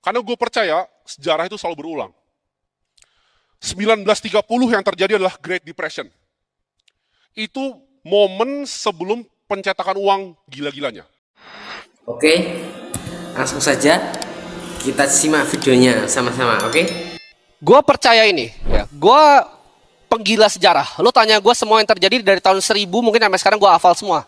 Karena gue percaya sejarah itu selalu berulang. 1930 yang terjadi adalah Great Depression. Itu momen sebelum pencetakan uang gila-gilanya. Oke, langsung saja kita simak videonya sama-sama, oke? Gue percaya ini, ya. Gue penggila sejarah. Lo tanya gue semua yang terjadi dari tahun 1000 mungkin sampai sekarang gue hafal semua.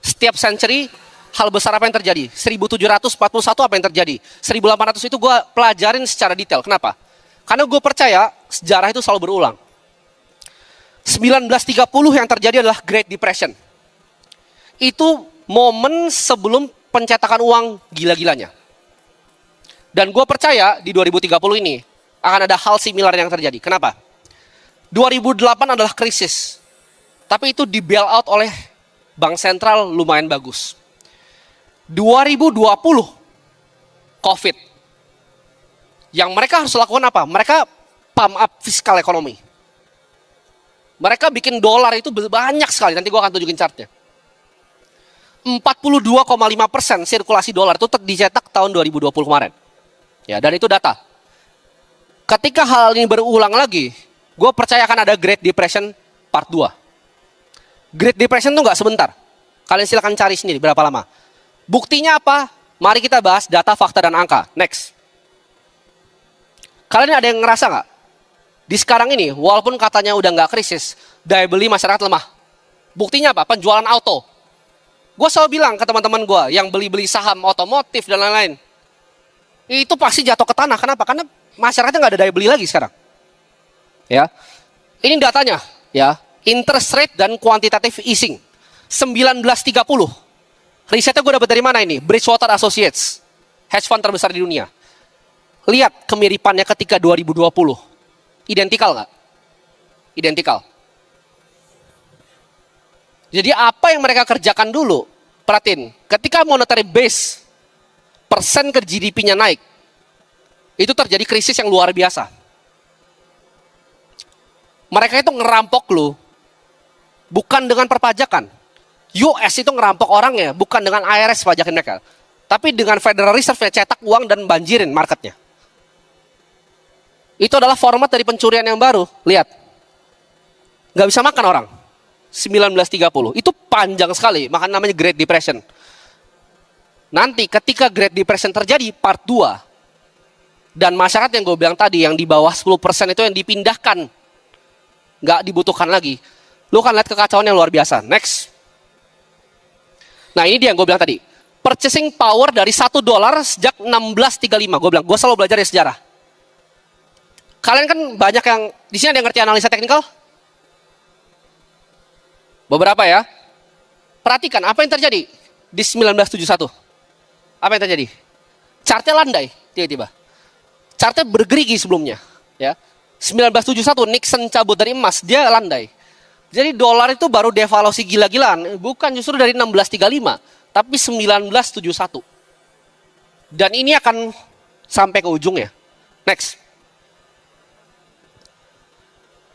Setiap century hal besar apa yang terjadi. 1741 apa yang terjadi. 1800 itu gue pelajarin secara detail. Kenapa? Karena gue percaya sejarah itu selalu berulang. 1930 yang terjadi adalah Great Depression. Itu momen sebelum pencetakan uang gila-gilanya. Dan gue percaya di 2030 ini akan ada hal similar yang terjadi. Kenapa? 2008 adalah krisis. Tapi itu di bail out oleh bank sentral lumayan bagus. 2020 COVID. Yang mereka harus lakukan apa? Mereka pump up fiskal ekonomi. Mereka bikin dolar itu banyak sekali. Nanti gue akan tunjukin chartnya. 42,5% sirkulasi dolar itu dicetak tahun 2020 kemarin. Ya, dan itu data. Ketika hal ini berulang lagi, gue percaya akan ada Great Depression part 2. Great Depression itu nggak sebentar. Kalian silakan cari sendiri berapa lama. Buktinya apa? Mari kita bahas data, fakta, dan angka. Next. Kalian ada yang ngerasa nggak? Di sekarang ini, walaupun katanya udah nggak krisis, daya beli masyarakat lemah. Buktinya apa? Penjualan auto. Gue selalu bilang ke teman-teman gue yang beli-beli saham otomotif dan lain-lain. Itu pasti jatuh ke tanah. Kenapa? Karena masyarakatnya nggak ada daya beli lagi sekarang. Ya, ini datanya. Ya, interest rate dan quantitative easing. 1930. Risetnya gue dapat dari mana ini? Bridgewater Associates, hedge fund terbesar di dunia. Lihat kemiripannya ketika 2020. Identikal nggak? Identikal. Jadi apa yang mereka kerjakan dulu? Perhatiin, ketika monetary base persen ke GDP-nya naik, itu terjadi krisis yang luar biasa. Mereka itu ngerampok lo, bukan dengan perpajakan. US itu ngerampok orangnya, bukan dengan IRS pajakin mereka. Tapi dengan Federal Reserve cetak uang dan banjirin marketnya. Itu adalah format dari pencurian yang baru. Lihat. Nggak bisa makan orang. 1930. Itu panjang sekali. Makanya namanya Great Depression. Nanti ketika Great Depression terjadi part 2. Dan masyarakat yang gue bilang tadi, yang di bawah 10% itu yang dipindahkan. Nggak dibutuhkan lagi. Lu kan lihat kekacauan yang luar biasa. Next. Nah ini dia yang gue bilang tadi. Purchasing power dari $1 sejak 1635. Gue bilang, gue selalu belajar dari sejarah. Kalian kan banyak yang, di sini ada yang ngerti analisa teknikal? Beberapa ya. Perhatikan apa yang terjadi di 1971. Apa yang terjadi? Chartnya landai tiba-tiba. Chartnya bergerigi sebelumnya. Ya. 1971 Nixon cabut dari emas, dia landai. Jadi dolar itu baru devaluasi gila-gilaan, bukan justru dari 1635, tapi 1971. Dan ini akan sampai ke ujungnya. Next.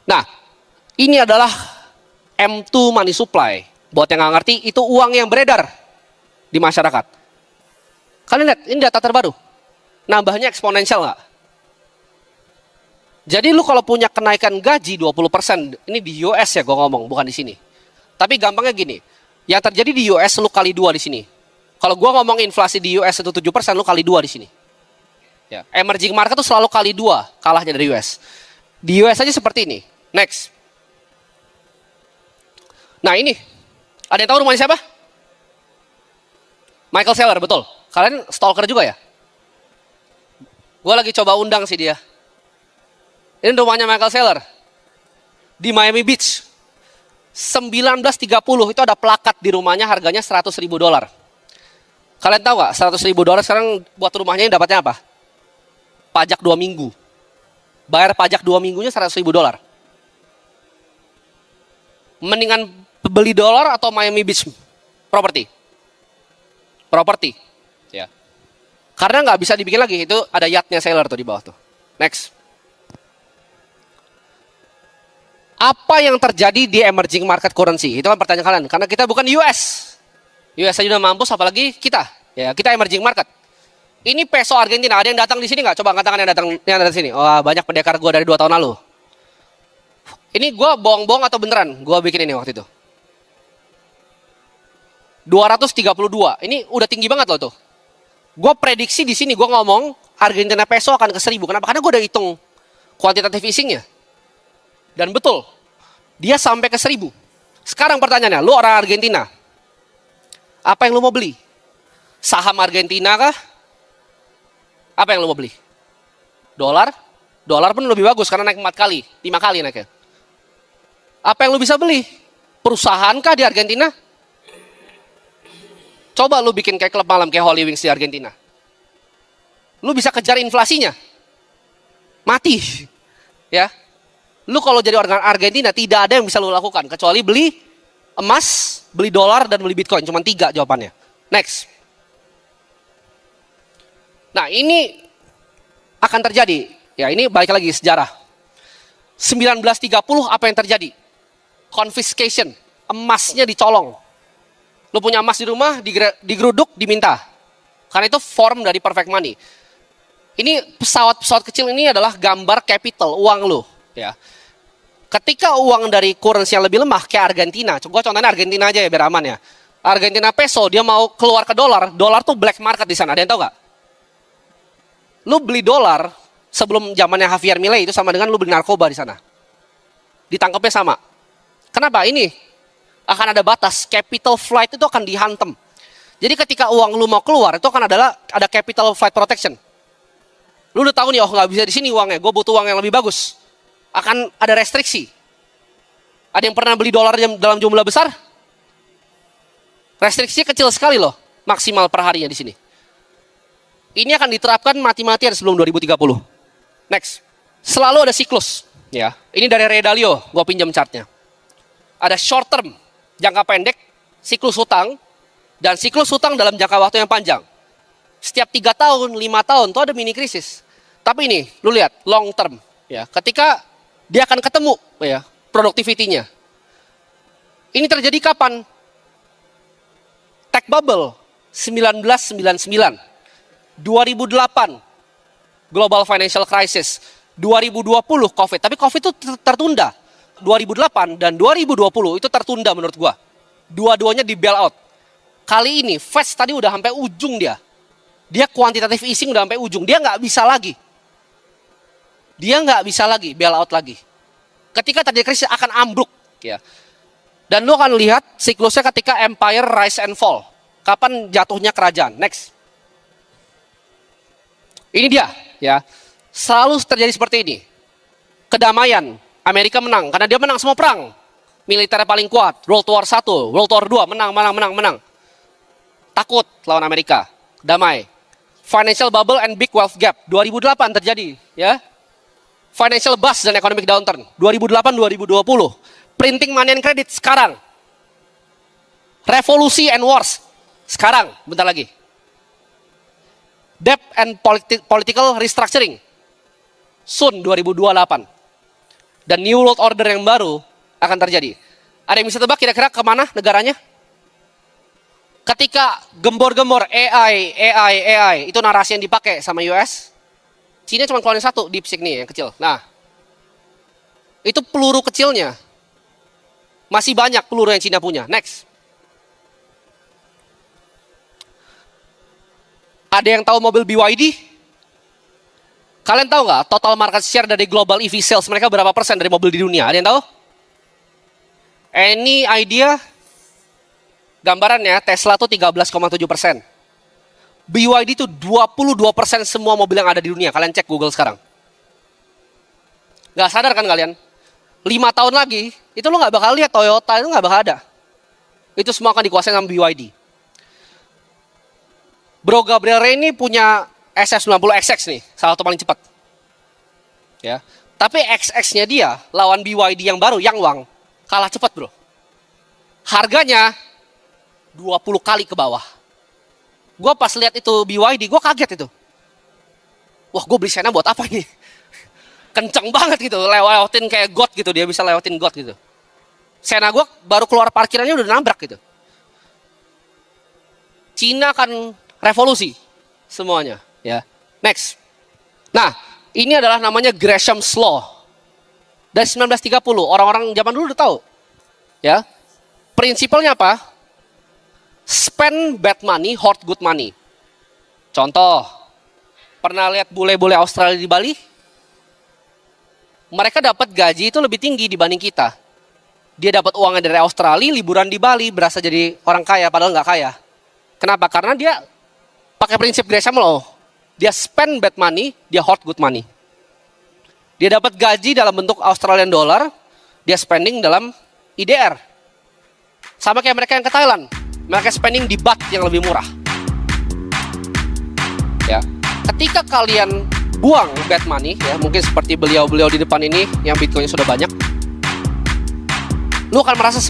Nah, ini adalah M2 money supply. Buat yang nggak ngerti, itu uang yang beredar di masyarakat. Kalian lihat, ini data terbaru. Nambahnya eksponensial nggak? Jadi lu kalau punya kenaikan gaji 20%, ini di US ya gue ngomong, bukan di sini. Tapi gampangnya gini, yang terjadi di US lu kali 2 di sini. Kalau gue ngomong inflasi di US itu 7%, lu kali 2 di sini. Ya, emerging market tuh selalu kali 2 kalahnya dari US. Di US aja seperti ini. Next. Nah ini, ada yang tahu rumahnya siapa? Michael Saylor, betul. Kalian stalker juga ya? Gue lagi coba undang sih dia. Ini rumahnya Michael Saylor. Di Miami Beach. 1930 itu ada plakat di rumahnya harganya $100.000. Kalian tahu gak $100.000 sekarang buat rumahnya ini dapatnya apa? Pajak 2 minggu. Bayar pajak 2 minggunya $100.000. Mendingan beli dolar atau Miami Beach property? Property. Ya. Karena nggak bisa dibikin lagi, itu ada yachtnya Sailor tuh di bawah tuh. Next. Apa yang terjadi di emerging market currency? Itu kan pertanyaan kalian. Karena kita bukan US. US aja udah mampus, apalagi kita. Ya, kita emerging market. Ini peso Argentina. Ada yang datang di sini nggak? Coba angkat tangan yang datang di sini. Wah, banyak pendekar gue dari 2 tahun lalu. Ini gue bohong-bohong atau beneran? Gue bikin ini waktu itu. 232. Ini udah tinggi banget loh tuh. Gue prediksi di sini, gue ngomong Argentina peso akan ke 1000. Kenapa? Karena gue udah hitung kuantitatif easingnya. Dan betul, dia sampai ke 1000. Sekarang pertanyaannya, lu orang Argentina, apa yang lu mau beli? Saham Argentina kah? Apa yang lu mau beli? Dolar? Dolar pun lebih bagus karena naik 4 kali, 5 kali naiknya. Apa yang lu bisa beli? Perusahaan kah di Argentina? Coba lu bikin kayak klub malam kayak Holy Wings di Argentina. Lu bisa kejar inflasinya. Mati. Ya. Lu kalau jadi orang Argentina tidak ada yang bisa lu lakukan kecuali beli emas, beli dolar dan beli Bitcoin. Cuma 3 jawabannya. Next. Nah, ini akan terjadi. Ya, ini balik lagi sejarah. 1930 apa yang terjadi? Confiscation. Emasnya dicolong. Lu punya emas di rumah, digeruduk, diminta. Karena itu form dari perfect money. Ini pesawat-pesawat kecil ini adalah gambar capital, uang lu. Ya. Ketika uang dari currency yang lebih lemah, kayak Argentina. Gue contohnya Argentina aja ya, biar aman ya. Argentina peso, dia mau keluar ke dolar. Dolar tuh black market di sana. Ada yang tahu gak? Lu beli dolar, sebelum zamannya Javier Milei itu sama dengan lu beli narkoba di sana. Ditangkapnya sama. Kenapa? Ini akan ada batas, capital flight itu akan dihantam. Jadi ketika uang lu mau keluar, itu akan ada capital flight protection. Lu udah tahu nih, oh nggak bisa di sini uangnya, gue butuh uang yang lebih bagus. Akan ada restriksi. Ada yang pernah beli dolar dalam jumlah besar? Restriksinya kecil sekali loh, maksimal per harinya di sini. Ini akan diterapkan mati-matian sebelum 2030. Next, selalu ada siklus. Ya, ini dari Ray Dalio, gue pinjam chartnya. Ada short term, jangka pendek, siklus hutang, dan siklus hutang dalam jangka waktu yang panjang. Setiap 3 tahun, 5 tahun, itu ada mini krisis. Tapi ini, lu lihat, long term. Ya, ketika dia akan ketemu ya, productivity-nya. Ini terjadi kapan? Tech bubble, 1999. 2008, global financial crisis. 2020, COVID. Tapi COVID itu tertunda. 2008 dan 2020 itu tertunda menurut gua. Dua-duanya di bail out. Kali ini Fed tadi udah sampai ujung dia. Dia kuantitatif easing udah sampai ujung. Dia nggak bisa lagi. Dia nggak bisa lagi bail out lagi. Ketika terjadi krisis akan ambruk. Ya. Dan lu akan lihat siklusnya ketika empire rise and fall. Kapan jatuhnya kerajaan. Next. Ini dia. Ya. Selalu terjadi seperti ini. Kedamaian. Amerika menang, karena dia menang semua perang. Militernya paling kuat, World War I, World War II, menang. Takut lawan Amerika, damai. Financial bubble and big wealth gap, 2008 terjadi. Ya. Financial bust dan economic downturn, 2008-2020. Printing money and credit, sekarang. Revolusi and wars, sekarang, bentar lagi. Debt and political restructuring, soon 2028. Dan New World Order yang baru akan terjadi. Ada yang bisa tebak kira-kira kemana negaranya? Ketika gembor-gembor AI, itu narasi yang dipakai sama US. Cina cuma keluarin satu, DeepSeek nih yang kecil. Nah, itu peluru kecilnya. Masih banyak peluru yang Cina punya. Next. Ada yang tahu mobil BYD? Kalian tahu nggak total market share dari global EV sales mereka berapa persen dari mobil di dunia? Ada yang tahu? Any idea? Gambarannya Tesla tuh 13,7%. BYD itu 22% semua mobil yang ada di dunia. Kalian cek Google sekarang. Nggak sadar kan kalian? 5 tahun lagi, itu lo nggak bakal lihat Toyota itu nggak bakal ada. Itu semua akan dikuasai sama BYD. Bro Gabriel Ray ini punya SF90XX nih, salah satu paling cepat. Ya. Tapi XX-nya dia lawan BYD yang baru, Yangwang, kalah cepat bro. Harganya 20 kali ke bawah. Gue pas lihat itu BYD, gue kaget itu. Wah, gue beli Sena buat apa ini? Kenceng banget gitu, lewatin kayak God gitu, dia bisa lewatin God gitu. Sena gue baru keluar parkirannya udah nabrak gitu. Cina kan revolusi semuanya. Ya, next. Nah, ini adalah namanya Gresham's Law. Dari 1930, orang-orang zaman dulu udah tahu. Ya, prinsipalnya apa? Spend bad money, hoard good money. Contoh, pernah lihat bule-bule Australia di Bali? Mereka dapat gaji itu lebih tinggi dibanding kita. Dia dapat uangnya dari Australia, liburan di Bali, berasa jadi orang kaya, padahal nggak kaya. Kenapa? Karena dia pakai prinsip Gresham Law. Dia spend bad money, dia hoard good money. Dia dapat gaji dalam bentuk Australian dollar, dia spending dalam IDR. Sama kayak mereka yang ke Thailand, mereka spending di baht yang lebih murah. Ya, ketika kalian buang bad money, ya mungkin seperti beliau-beliau di depan ini yang Bitcoinnya sudah banyak, lu akan merasa